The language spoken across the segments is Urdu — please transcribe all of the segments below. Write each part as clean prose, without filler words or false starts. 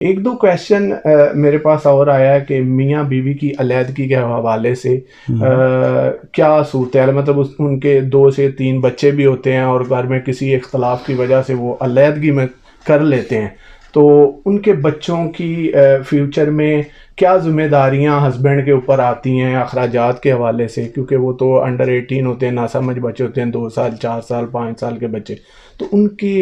ایک دو کویشچن میرے پاس اور آیا ہے کہ میاں بیوی کی علیحدگی کے حوالے سے کیا صورتحال، مطلب ان کے 2 سے 3 بچے بھی ہوتے ہیں اور گھر میں کسی اختلاف کی وجہ سے وہ علیحدگی میں کر لیتے ہیں، تو ان کے بچوں کی فیوچر میں کیا ذمہ داریاں ہسبینڈ کے اوپر آتی ہیں اخراجات کے حوالے سے، کیونکہ وہ تو انڈر 18 ہوتے ہیں، ناسمجھ بچے ہوتے ہیں، 2 سال 4 سال 5 سال کے بچے، تو ان کے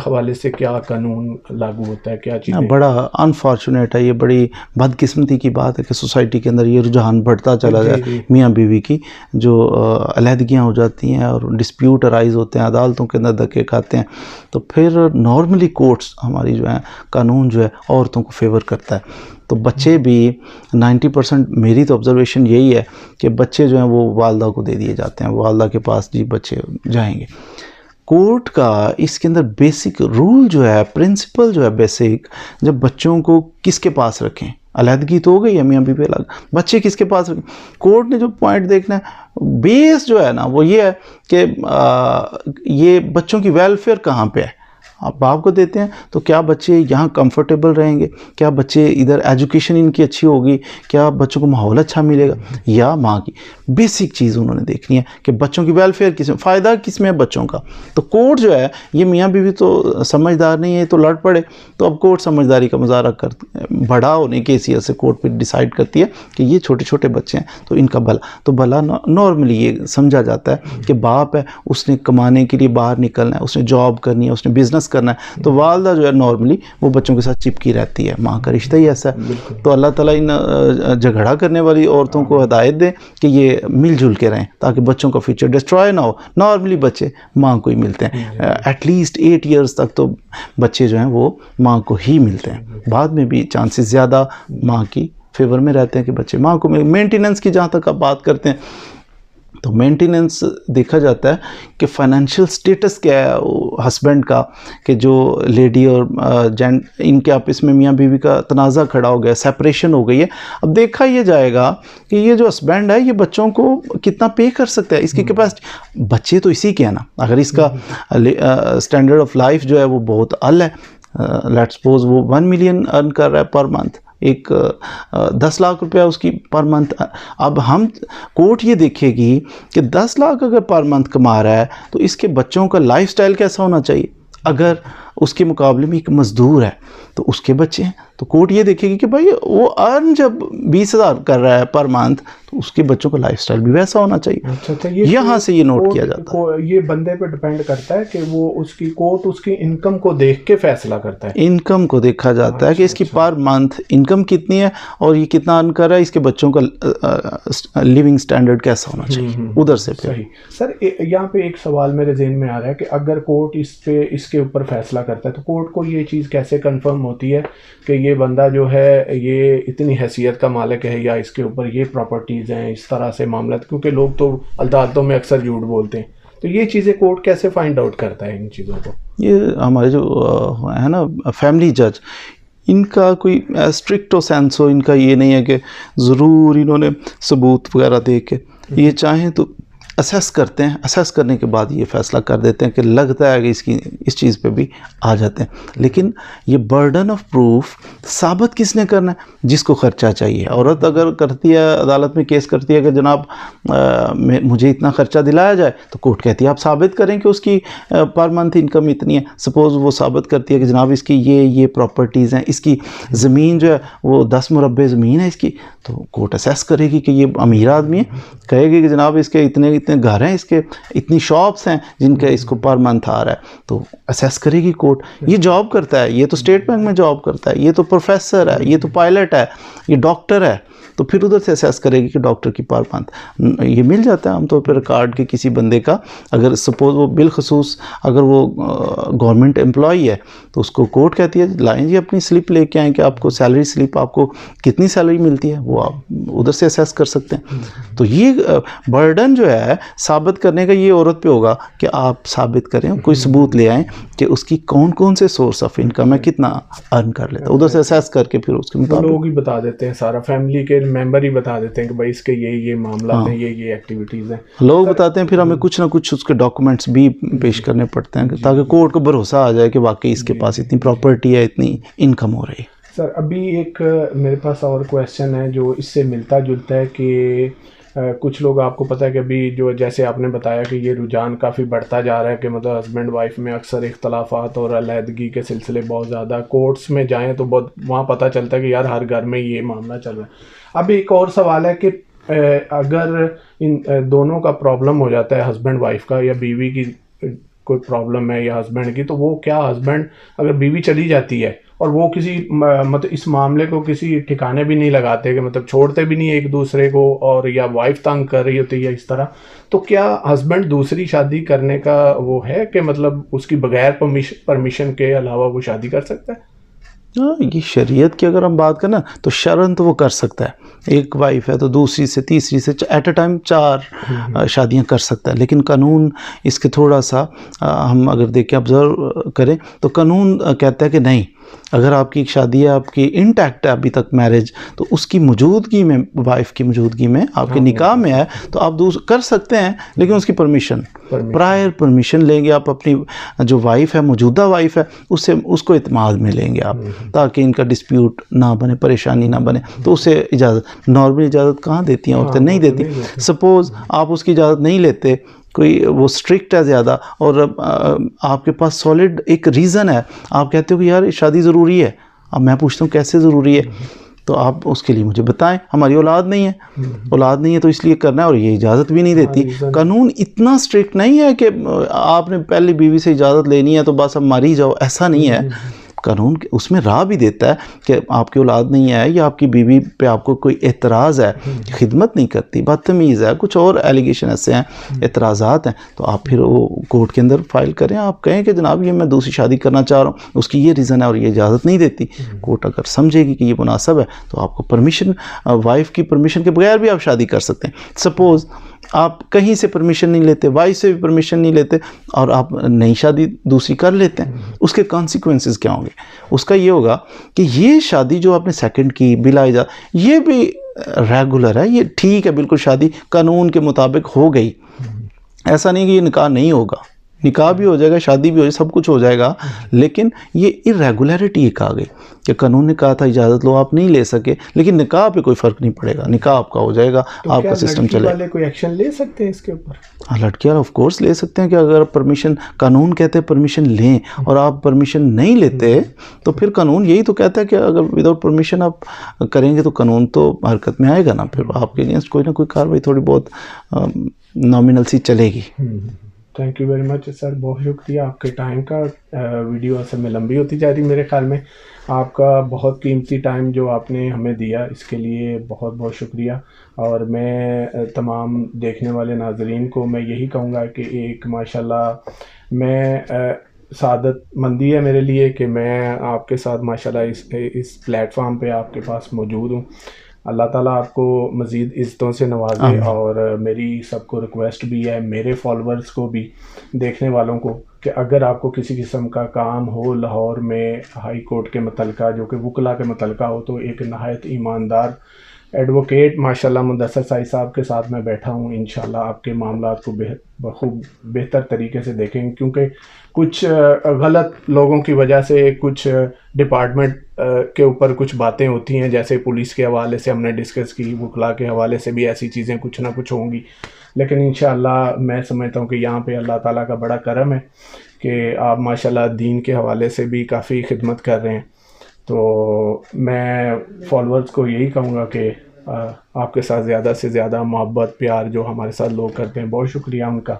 حوالے سے کیا قانون لاگو ہوتا ہے، کیا چیزیں؟ بڑا انفارچونیٹ ہے، یہ بڑی بدقسمتی کی بات ہے کہ سوسائٹی کے اندر یہ رجحان بڑھتا چلا جائے میاں بیوی کی جو علیحدگیاں ہو جاتی ہیں اور ڈسپیوٹ ارائز ہوتے ہیں، عدالتوں کے اندر دھکے کھاتے ہیں، تو پھر نارملی کورٹس ہماری جو ہیں قانون جو ہے عورتوں کو فیور کرتا ہے، تو بچے بھی 90% میری تو آبزرویشن یہی ہے کہ بچے جو ہیں وہ والدہ کو دے دیے جاتے ہیں، والدہ کے پاس جی بچے جائیں گے۔ کورٹ کا اس کے اندر بیسک رول جو ہے، پرنسپل جو ہے بیسک، جب بچوں کو کس کے پاس رکھیں، علیحدگی تو ہو گئی ہے میاں بیوی الگ، بچے کس کے پاس رکھیں، کورٹ نے جو پوائنٹ دیکھنا ہے بیس جو ہے نا وہ یہ ہے کہ یہ بچوں کی ویلفیئر کہاں پہ ہے، آپ باپ کو دیتے ہیں تو کیا بچے یہاں کمفرٹیبل رہیں گے، کیا بچے ادھر ایجوکیشن ان کی اچھی ہوگی، کیا بچوں کو ماحول اچھا ملے گا، یا ماں کی بیسک چیز انہوں نے دیکھنی ہے کہ بچوں کی ویلفیئر کس میں، فائدہ کس میں ہے بچوں کا۔ تو کورٹ جو ہے یہ میاں بیوی تو سمجھدار نہیں ہے تو لڑ پڑے، تو اب کورٹ سمجھداری کا مظاہرہ بڑا ہونے کی حیثیت سے کورٹ پہ ڈیسائیڈ کرتی ہے کہ یہ چھوٹے چھوٹے بچے ہیں تو ان کا بھلا، تو بھلا نارملی یہ سمجھا جاتا ہے کہ باپ ہے اس نے کمانے کے لیے باہر نکلنا ہے، اس نے جاب کرنی ہے، اس نے بزنس کرنا ہے، تو والدہ جو ہے نارملی وہ بچوں کے ساتھ چپکی رہتی ہے، ماں کا رشتہ ہی ایسا ہے۔ تو اللہ تعالیٰ ان جھگڑا کرنے والی عورتوں کو ہدایت دے کہ یہ مل جل کے رہیں تاکہ بچوں کا فیوچر ڈسٹرائے نہ ہو۔ نارملی بچے ماں کو ہی ملتے ہیں، ایٹ لیسٹ 8 ایئرس تک تو بچے جو ہیں وہ ماں کو ہی ملتے ہیں، بعد میں بھی چانسز زیادہ ماں کی فیور میں رہتے ہیں کہ بچے ماں کو مینٹیننس کی جہاں تک آپ بات کرتے ہیں تو مینٹیننس دیکھا جاتا ہے کہ فائنینشیل سٹیٹس کیا ہے ہسبینڈ کا، کہ جو لیڈی اور جینٹ ان کے آپس میں میاں بیوی کا تنازع کھڑا ہو گیا، سیپریشن ہو گئی ہے، اب دیکھا یہ جائے گا کہ یہ جو ہسبینڈ ہے یہ بچوں کو کتنا پے کر سکتا ہے، اس کی کیپیسٹی، بچے تو اسی کے ہیں نا، اگر اس کا اسٹینڈرڈ آف لائف جو ہے وہ بہت اعلیٰ ہے، لیٹ سپوز وہ 1 ملین ارن کر رہا ہے پر منتھ، ایک 10 لاکھ روپیہ اس کی پر منتھ، اب ہم کورٹ یہ دیکھے گی کہ 10 لاکھ اگر پر منتھ کما رہا ہے تو اس کے بچوں کا لائف سٹائل کیسا ہونا چاہیے، اگر اس کے مقابلے میں ایک مزدور ہے تو اس کے بچے ہیں، تو کورٹ یہ دیکھے گی کہ بھائی وہ ارن جب 20,000 کر رہا ہے پر منتھ تو اس کے بچوں کا لائف سٹائل بھی ویسا ہونا چاہیے، یہاں سے یہ نوٹ کیا جاتا ہے۔ یہ بندے پہ ڈیپینڈ کرتا ہے کہ وہ اس کی کورٹ اس کی انکم کو دیکھ کے فیصلہ کرتا ہے، انکم کو دیکھا جاتا ہے کہ اس کی پر منتھ انکم کتنی ہے اور یہ کتنا ارن کر رہا ہے، اس کے بچوں کا لیونگ سٹینڈرڈ کیسا ہونا چاہیے، ادھر سے پھر۔ صحیح سر، یہاں پہ ایک سوال میرے ذہن میں آ رہا ہے کہ اگر کورٹ اس کے اوپر فیصلہ کرتا ہے تو کورٹ کو یہ چیز کیسے کنفرم ہوتی ہے کہ یہ بندہ جو ہے یہ اتنی حیثیت کا مالک ہے یا اس کے اوپر یہ پراپرٹیز ہیں، اس طرح سے معاملات، کیونکہ لوگ تو عدالتوں میں اکثر جھوٹ بولتے ہیں، تو یہ چیزیں کورٹ کیسے فائنڈ آؤٹ کرتا ہے ان چیزوں کو؟ یہ ہمارے جو ہے نا فیملی جج، ان کا کوئی اسٹرکٹو سینس ہو، ان کا یہ نہیں ہے کہ ضرور انہوں نے ثبوت وغیرہ دے کے، یہ چاہیں تو اسیس کرتے ہیں، اسیس کرنے کے بعد یہ فیصلہ کر دیتے ہیں کہ لگتا ہے کہ اس چیز پہ بھی آ جاتے ہیں، لیکن یہ برڈن آف پروف ثابت کس نے کرنا ہے، جس کو خرچہ چاہیے۔ عورت اگر کرتی ہے، عدالت میں کیس کرتی ہے کہ جناب مجھے اتنا خرچہ دلایا جائے، تو کورٹ کہتی ہے آپ ثابت کریں کہ اس کی پر منتھ انکم اتنی ہے، سپوز وہ ثابت کرتی ہے کہ جناب اس کی یہ پراپرٹیز ہیں، اس کی زمین جو ہے وہ 10 مربع زمین ہے اس کی، تو کورٹ اسیس کرے گی کہ یہ امیر آدمی ہے، کہے گی کہ جناب اس کے اتنے گھر ہیں، اس کے اتنی شاپس ہیں جن کا اس کو پر منتھ آ رہا ہے، تو اسیس کرے گی کورٹ۔ یہ جاب کرتا ہے، یہ تو اسٹیٹ بینک میں جاب کرتا ہے، یہ تو پروفیسر ہے، یہ تو پائلٹ ہے، یہ ڈاکٹر ہے، تو پھر ادھر سے اسیس کرے گی کہ ڈاکٹر کی پر منتھ یہ مل جاتا ہے عام طور پہ ریکارڈ کے کسی بندے کا، اگر سپوز وہ بالخصوص اگر وہ گورنمنٹ امپلائی ہے تو اس کو کورٹ کہتی ہے لائیں جی اپنی سلپ لے کے آئیں کہ آپ کو سیلری سلپ، آپ کو کتنی سیلری ملتی ہے، وہ آپ ادھر سے اسیس کر سکتے ہیں۔ تو یہ برڈن جو ہے ثابت کرنے کا یہ عورت پہ ہوگا کہ آپ ثابت کریں، کوئی ثبوت لے آئیں کہ اس کی کون سے سورس آف انکم ہے، کتنا ارن کر لیتا ہے، ادھر سے اسیس کر کے پھر اس کے مطابق لوگ ہی بتا دیتے ہیں، سارا فیملی کے ممبر ہی بتا دیتے ہیں کہ بھائی اس کے یہ معاملات ہیں، یہ ایکٹیویٹیز ہیں، لوگ بتاتے ہیں، پھر ہمیں کچھ نہ کچھ اس کے ڈاکومنٹس بھی پیش کرنے پڑتے ہیں تاکہ کورٹ کو بھروسہ آ جائے کہ واقعی اس کے پاس اتنی پراپرٹی ہے، اتنی انکم ہو رہی ہے۔ سر ابھی ایک میرے پاس اور کویشچن ہے جو اس سے ملتا جلتا ہے کہ کچھ لوگ آپ کو پتہ ہے کہ ابھی جو جیسے آپ نے بتایا کہ یہ رجحان کافی بڑھتا جا رہا ہے کہ مطلب ہسبینڈ وائف میں اکثر اختلافات اور علیحدگی کے سلسلے بہت زیادہ کورٹس میں جائیں تو بہت وہاں پتہ چلتا ہے کہ یار ہر گھر میں یہ معاملہ چل رہا ہے. اب ایک اور سوال ہے کہ اگر ان دونوں کا پرابلم ہو جاتا ہے ہسبینڈ وائف کا یا بیوی کی کوئی پرابلم ہے یا ہسبینڈ کی, تو وہ کیا ہسبینڈ اگر بیوی چلی جاتی ہے اور وہ کسی مطلب اس معاملے کو کسی ٹھکانے بھی نہیں لگاتے کہ مطلب چھوڑتے بھی نہیں ایک دوسرے کو, اور یا وائف تنگ کر رہی ہوتی ہے اس طرح, تو کیا ہسبینڈ دوسری شادی کرنے کا وہ ہے کہ مطلب اس کی بغیر پرمیشن کے علاوہ وہ شادی کر سکتا ہے؟ یہ شریعت کی اگر ہم بات کریں تو شرعاً تو وہ کر سکتا ہے. ایک وائف ہے تو دوسری سے تیسری سے ایٹ اے ٹائم 4 شادیاں کر سکتا ہے. لیکن قانون اس کے تھوڑا سا ہم اگر دیکھیں آبزرو کریں تو قانون کہتا ہے کہ نہیں, اگر آپ کی ایک شادی ہے, آپ کی انٹیکٹ ہے ابھی تک میرج, تو اس کی موجودگی میں, وائف کی موجودگی میں, آپ کے نکاح میں ہے تو آپ کر سکتے ہیں, لیکن اس کی پرمیشن, پرائر پرمیشن لیں گے آپ. اپنی جو وائف ہے, موجودہ وائف ہے, اس کو اعتماد میں لیں گے آپ, تاکہ ان کا ڈسپیوٹ نہ بنے, پریشانی نہ بنے. تو اسے اجازت, نارمل اجازت کہاں دیتی ہیں عورتیں؟ نہیں دیتی. سپوز آپ اس کی اجازت نہیں لیتے, کوئی وہ اسٹرکٹ ہے زیادہ, اور آپ کے پاس سالڈ ایک ریزن ہے, آپ کہتے ہو کہ یار شادی ضروری ہے. اب میں پوچھتا ہوں کیسے ضروری ہے, تو آپ اس کے لیے مجھے بتائیں. ہماری اولاد نہیں ہے تو اس لیے کرنا ہے, اور یہ اجازت بھی نہیں دیتی. قانون اتنا اسٹرکٹ نہیں ہے کہ آپ نے پہلی بیوی سے اجازت لینی ہے تو بس اب ماری جاؤ, ایسا نہیں ہے. قانون اس میں راہ بھی دیتا ہے کہ آپ کی اولاد نہیں ہے یا آپ کی بیوی پہ آپ کو کوئی اعتراض ہے, خدمت نہیں کرتی, بدتمیز ہے, کچھ اور ایلیگیشن ایسے ہیں, اعتراضات ہیں, تو آپ پھر وہ کورٹ کے اندر فائل کریں. آپ کہیں کہ جناب یہ میں دوسری شادی کرنا چاہ رہا ہوں, اس کی یہ ریزن ہے اور یہ اجازت نہیں دیتی. کورٹ اگر سمجھے گی کہ یہ مناسب ہے تو آپ کو پرمیشن, وائف کی پرمیشن کے بغیر بھی آپ شادی کر سکتے ہیں. سپوز آپ کہیں سے پرمیشن نہیں لیتے, وائف سے بھی پرمیشن نہیں لیتے, اور آپ نئی شادی دوسری کر لیتے ہیں, اس کے کانسیکوینسز کیا ہوں گے؟ اس کا یہ ہوگا کہ یہ شادی جو آپ نے سیکنڈ کی بلا اجازت, یہ بھی ریگولر ہے, یہ ٹھیک ہے, بالکل شادی قانون کے مطابق ہو گئی. ایسا نہیں کہ یہ نکاح نہیں ہوگا, نکاح بھی ہو جائے گا, شادی بھی ہو جائے, سب کچھ ہو جائے گا. لیکن یہ ارریگولیرٹی ایک آ گئی کہ قانون نے کہا تھا اجازت لو, آپ نہیں لے سکے, لیکن نکاح پہ کوئی فرق نہیں پڑے گا, نکاح آپ کا ہو جائے گا, آپ کا سسٹم چلے گا. کوئی ایکشن لے سکتے ہیں اس کے اوپر؟ ہاں, لڑکیاں آف کورس لے سکتے ہیں کہ اگر پرمیشن, قانون کہتے ہیں پرمیشن لیں, اور آپ پرمیشن نہیں لیتے تو پھر قانون یہی تو کہتا ہے کہ اگر وداؤٹ پرمیشن آپ کریں گے تو قانون تو حرکت میں آئے گا نا, پھر آپ کے اگینسٹ کوئی نہ کوئی کارروائی تھوڑی بہت نامنل سی چلے گی. تھینک یو ویری مچ سر, بہت شکریہ آپ کے ٹائم کا. ویڈیو اصل میں لمبی ہوتی جا رہی میرے خیال میں. آپ کا بہت قیمتی ٹائم جو آپ نے ہمیں دیا, اس کے لیے بہت بہت شکریہ. اور میں تمام دیکھنے والے ناظرین کو میں یہی کہوں گا کہ ایک ماشاءاللہ میں سعادت مندی ہے میرے لیے کہ میں آپ کے ساتھ ماشاءاللہ اس پلیٹ فارم پہ آپ کے پاس موجود ہوں. اللہ تعالیٰ آپ کو مزید عزتوں سے نوازے. اور میری سب کو ریکویسٹ بھی ہے, میرے فالورز کو بھی, دیکھنے والوں کو, کہ اگر آپ کو کسی قسم کا کام ہو لاہور میں ہائی کورٹ کے متعلقہ, جو کہ وکلا کے متعلقہ ہو, تو ایک نہایت ایماندار ایڈوکیٹ ماشاءاللہ مدثر سائی صاحب کے ساتھ میں بیٹھا ہوں. انشاءاللہ آپ کے معاملات کو بخوب بہتر طریقے سے دیکھیں گے, کیونکہ کچھ غلط لوگوں کی وجہ سے کچھ ڈپارٹمنٹ کے اوپر کچھ باتیں ہوتی ہیں, جیسے پولیس کے حوالے سے ہم نے ڈسکس کی, وکلا کے حوالے سے بھی ایسی چیزیں کچھ نہ کچھ ہوں گی. لیکن انشاءاللہ میں سمجھتا ہوں کہ یہاں پہ اللہ تعالیٰ کا بڑا کرم ہے کہ آپ ماشاءاللہ دین کے حوالے سے بھی کافی خدمت کر رہے ہیں. تو میں فالورز کو یہی کہوں گا کہ آپ کے ساتھ زیادہ سے زیادہ محبت پیار جو ہمارے ساتھ لوگ کرتے ہیں, بہت شکریہ ان کا.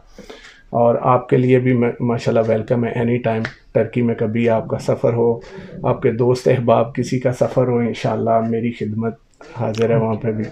اور آپ کے لیے بھی ماشاءاللہ ویلکم ہے اینی ٹائم. ٹرکی میں کبھی آپ کا سفر ہو, آپ کے دوست احباب کسی کا سفر ہو, انشاءاللہ میری خدمت حاضر ہے وہاں پہ بھی.